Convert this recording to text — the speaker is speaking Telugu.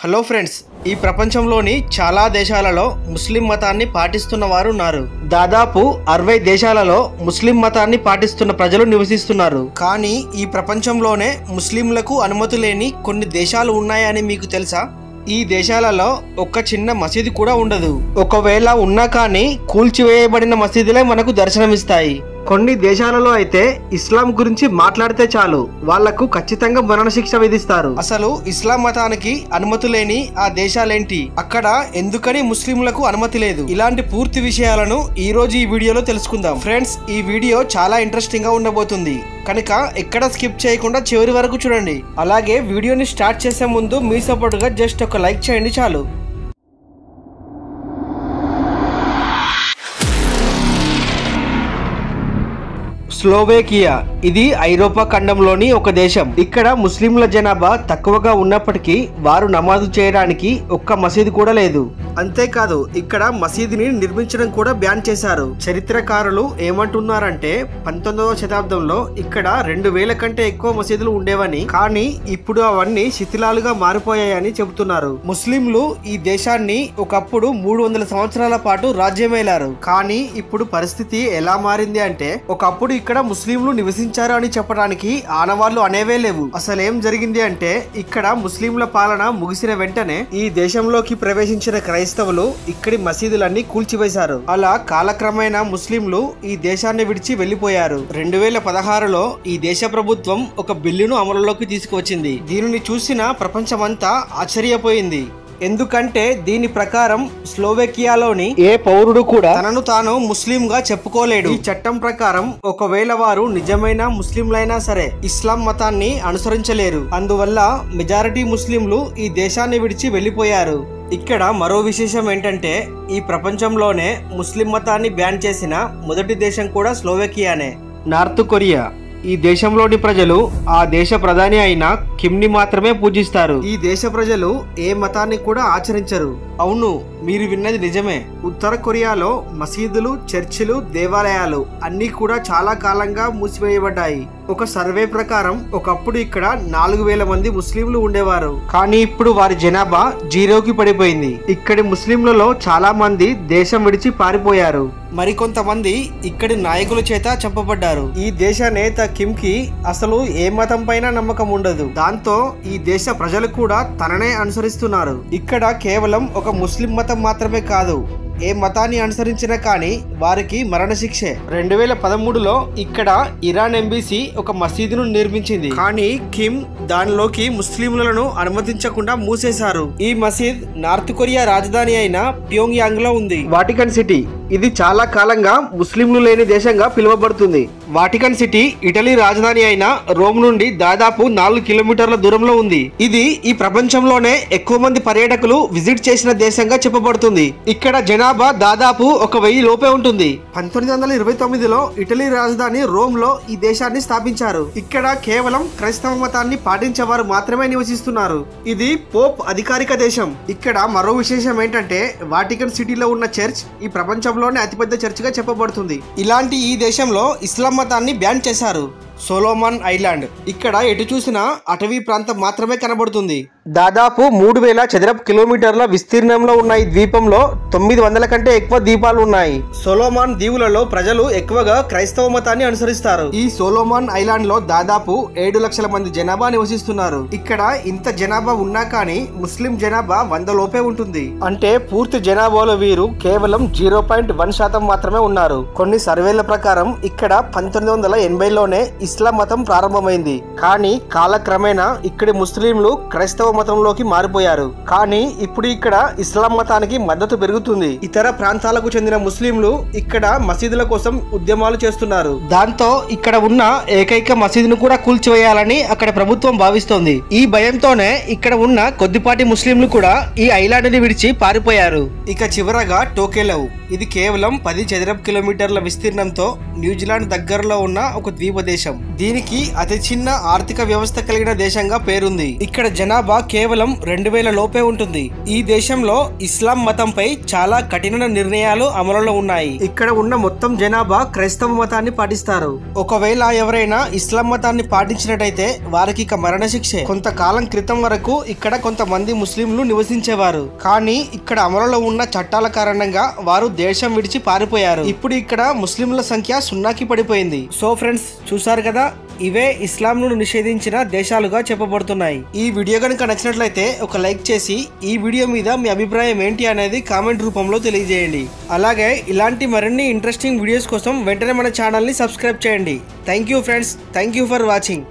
హలో ఫ్రెండ్స్, ఈ ప్రపంచంలోని చాలా దేశాలలో ముస్లిం మతాన్ని పాటిస్తున్న వారు ఉన్నారు. దాదాపు 60 దేశాలలో ముస్లిం మతాన్ని పాటిస్తున్న ప్రజలు నివసిస్తున్నారు. కానీ ఈ ప్రపంచంలోనే ముస్లింలకు అనుమతి లేని కొన్ని దేశాలు ఉన్నాయని మీకు తెలుసా? ఈ దేశాలలో ఒక్క చిన్న మసీదు కూడా ఉండదు. ఒకవేళ ఉన్నా కానీ కూల్చివేయబడిన మసీదులే మనకు దర్శనమిస్తాయి. కొన్ని దేశాలలో అయితే ఇస్లాం గురించి మాట్లాడితే చాలు వాళ్లకు ఖచ్చితంగా మరణశిక్ష విధిస్తారు. అసలు ఇస్లాం మతానికి అనుమతి లేని ఆ దేశాలేంటి? అక్కడ ఎందుకని ముస్లింలకు అనుమతి లేదు? ఇలాంటి పూర్తి విషయాలను ఈ రోజు ఈ వీడియోలో తెలుసుకుందాం. ఫ్రెండ్స్, ఈ వీడియో చాలా ఇంట్రెస్టింగ్ గా ఉండబోతుంది కనుక ఎక్కడ స్కిప్ చేయకుండా చివరి వరకు చూడండి. అలాగే వీడియోని స్టార్ట్ చేసే ముందు మీ సపోర్ట్ గా జస్ట్ ఒక లైక్ చేయండి చాలు. స్లోవేకియా ఇది ఐరోపా ఖండంలోని ఒక దేశం. ఇక్కడ ముస్లింల జనాభా తక్కువగా ఉన్నప్పటికీ వారు నమాజు చేయడానికి ఒక్క మసీదు కూడా లేదు. అంతేకాదు ఇక్కడ మసీదుని నిర్మించడం కూడా బ్యాన్ చేశారు. చరిత్రకారులు ఏమంటున్నారంటే 19వ శతాబ్దంలో ఇక్కడ 2000 కంటే ఎక్కువ మసీదులు ఉండేవని, కానీ ఇప్పుడు అవన్నీ శిథిలాలుగా మారిపోయాయని చెబుతున్నారు. ముస్లింలు ఈ దేశాన్ని ఒకప్పుడు 300 సంవత్సరాల పాటు రాజ్యమేలారు. కానీ ఇప్పుడు పరిస్థితి ఎలా మారింది అంటే ఒకప్పుడు ఇక్కడ ముస్లింలు నివసించారు అని చెప్పడానికి ఆనవాళ్లు అనేవే లేవు. అసలేం జరిగింది అంటే ఇక్కడ ముస్లింల పాలన ముగిసిన వెంటనే ఈ దేశంలోకి ప్రవేశించిన క్రైస్తవులు ఇక్కడి మసీదులన్నీ కూల్చివేశారు. అలా కాలక్రమేణా ముస్లింలు ఈ దేశాన్ని విడిచి వెళ్లిపోయారు. 2016లో ఈ దేశ ప్రభుత్వం ఒక బిల్లును అమలులోకి తీసుకువచ్చింది. దీనిని చూసిన ప్రపంచమంతా ఆశ్చర్యపోయింది. ఎందుకంటే దీని ప్రకారం స్లోవేకియాలోని ఏ పౌరుడు కూడా తనను తాను ముస్లిం గా చెప్పుకోలేడు. ఈ చట్టం ప్రకారం ఒకవేళ వారు నిజమైన ముస్లింలైనా సరే ఇస్లాం మతాన్ని అనుసరించలేరు. అందువల్ల మెజారిటీ ముస్లింలు ఈ దేశాన్ని విడిచి వెళ్లిపోయారు. ఇక్కడ మరో విశేషం ఏంటంటే ఈ ప్రపంచంలోనే ముస్లిం మతాన్ని బ్యాన్ చేసిన మొదటి దేశం కూడా స్లోవేకియానే. నార్త్ కొరియా ఈ దేశంలోని ప్రజలు ఆ దేశ ప్రధాని అయిన కిమ్ ని మాత్రమే పూజిస్తారు. ఈ దేశ ప్రజలు ఏ మతాన్ని కూడా ఆచరించరు. అవును, మీరు విన్నది నిజమే. ఉత్తర కొరియాలో మసీదులు, చర్చిలు, దేవాలయాలు అన్ని కూడా చాలా కాలంగా మూసివేయబడ్డాయి. ఒక సర్వే ప్రకారం ఒకప్పుడు ఇక్కడ 4000 మంది ముస్లింలు ఉండేవారు. కానీ ఇప్పుడు వారి జనాభా 0కి పడిపోయింది. ఇక్కడి ముస్లింలలో చాలా మంది దేశం విడిచి పారిపోయారు. మరికొంతమంది ఇక్కడి నాయకుల చేత చంపబడ్డారు. ఈ దేశ నేత కిమ్ కి అసలు ఏ మతం పైన నమ్మకం ఉండదు. దాంతో ఈ దేశ ప్రజలు కూడా తననే అనుసరిస్తున్నారు. ఇక్కడ కేవలం ఒక ముస్లిం మతం మాత్రమే కాదు, ఏ మతాన్ని అనుసరించినా కానీ వారికి మరణశిక్షే. 2013లో ఇక్కడ ఇరాన్ ఎంబసీ ఒక మసీదును నిర్మించింది. కానీ కిమ్ దానిలోకి ముస్లింలను అనుమతించకుండా మూసేశారు. ఈ మసీద్ నార్త్ కొరియా రాజధాని అయిన ప్యోంగ్యాంగ్ లో ఉంది. వాటికన్ సిటీ ఇది చాలా కాలంగా ముస్లింలు లేని దేశంగా పిలువబడుతుంది. వాటికన్ సిటీ ఇటలీ రాజధాని అయిన రోమ్ నుండి దాదాపు 4 కిలోమీటర్ల దూరంలో ఉంది. ఇది ఈ ప్రపంచంలోనే ఎక్కువ మంది పర్యాటకులు విజిట్ చేసిన దేశంగా చెప్పబడుతుంది. ఇక్కడ జనాభా దాదాపు 1000 లోపే ఉంటుంది. 1929లో ఇటలీ రాజధాని రోమ్ లో ఈ దేశాన్ని స్థాపించారు. ఇక్కడ కేవలం క్రైస్తవ మతాన్ని పాటించేవారు మాత్రమే నివసిస్తున్నారు. ఇది పోప్ అధికారిక దేశం. ఇక్కడ మరో విశేషం ఏంటంటే వాటికన్ సిటీలో ఉన్న చర్చ్ ఈ ప్రపంచంలోనే అతిపెద్ద చర్చ్ గా చెప్పబడుతుంది. ఇలాంటి ఈ దేశంలో ఇస్లాం మతాన్ని బ్యాన్ చేశారు. సోలోమన్ ఐలాండ్ ఇక్కడ ఎటు చూసినా అటవీ ప్రాంతం మాత్రమే కనబడుతుంది. దాదాపు 3000 చదరపు కిలోమీటర్ల విస్తీర్ణంలో ఉన్న ఈ ద్వీపంలో 900 కంటే ఎక్కువ ద్వీపాలు ఉన్నాయి. సోలోమాన్ దీవులలో ప్రజలు ఎక్కువగా క్రైస్తవ మతాన్ని అనుసరిస్తారు. ఈ సోలోమాన్ ఐలాండ్ లో దాదాపు 7 లక్షల మంది జనాభా నివసిస్తున్నారు. ఇక్కడ ఇంత జనాభా ఉన్నా కానీ ముస్లిం జనాభా 100 లోపే ఉంటుంది. అంటే పూర్తి జనాభాలో వీరు కేవలం 0.1% మాత్రమే ఉన్నారు. కొన్ని సర్వేల ప్రకారం ఇక్కడ 1980లోనే ఇస్లాం మతం ప్రారంభమైంది. కానీ కాలక్రమేణా ఇక్కడి ముస్లింలు క్రైస్తవ మతంలోకి మారిపోయారు. కానీ ఇప్పుడు ఇక్కడ ఇస్లాం మతానికి మద్దతు పెరుగుతుంది. ఇతర ప్రాంతాలకు చెందిన ముస్లింలు ఇక్కడ మసీదుల కోసం ఉద్యమాలు చేస్తున్నారు. దాంతో ఇక్కడ ఉన్న ఏకైక మసీదును కూడా కూల్చివేయాలని అక్కడ ప్రభుత్వం భావిస్తోంది. ఈ భయంతోనే ఇక్కడ ఉన్న కొద్దిపాటి ముస్లింలు కూడా ఈ ఐలాండ్ ని విడిచి పారిపోయారు. ఇక చివరగా టోకెలవ్ ఇది కేవలం 10 చదరపు కిలోమీటర్ల విస్తీర్ణంతో న్యూజిలాండ్ దగ్గరలో ఉన్న ఒక ద్వీప దేశం. దీనికి అతి చిన్న ఆర్థిక వ్యవస్థ కలిగిన దేశంగా పేరుంది. ఇక్కడ జనాభా కేవలం 2000 లోపే ఉంటుంది. ఈ దేశంలో ఇస్లాం మతంపై చాలా కఠిన నిర్ణయాలు అమలులో ఉన్నాయి. ఇక్కడ ఉన్న మొత్తం జనాభా క్రైస్తవ మతాన్ని పాటిస్తారు. ఒకవేళ ఎవరైనా ఇస్లాం మతాన్ని పాటించినట్టయితే వారికి ఇక మరణశిక్షే. కొంతకాలం క్రితం వరకు ఇక్కడ కొంతమంది ముస్లింలు నివసించేవారు. కానీ ఇక్కడ అమలులో ఉన్న చట్టాల కారణంగా వారు దేశం విడిచి పారిపోయారు. ఇప్పుడు ఇక్కడ ముస్లింల సంఖ్య 0కి పడిపోయింది. సో ఫ్రెండ్స్, చూసారు కదా, ఇవే ఇస్లాంను నిషేధించిన దేశాలుగా చెప్పబడుతున్నాయి. ఈ వీడియో కనుక నచ్చినట్లయితే ఒక లైక్ చేసి ఈ వీడియో మీద మీ అభిప్రాయం ఏంటి అనేది కామెంట్ రూపంలో తెలియజేయండి. అలాగే ఇలాంటి మరిన్ని ఇంట్రెస్టింగ్ వీడియోస్ కోసం వెంటనే మన ఛానల్ని సబ్స్క్రైబ్ చేయండి. Thank you friends, thank you for watching.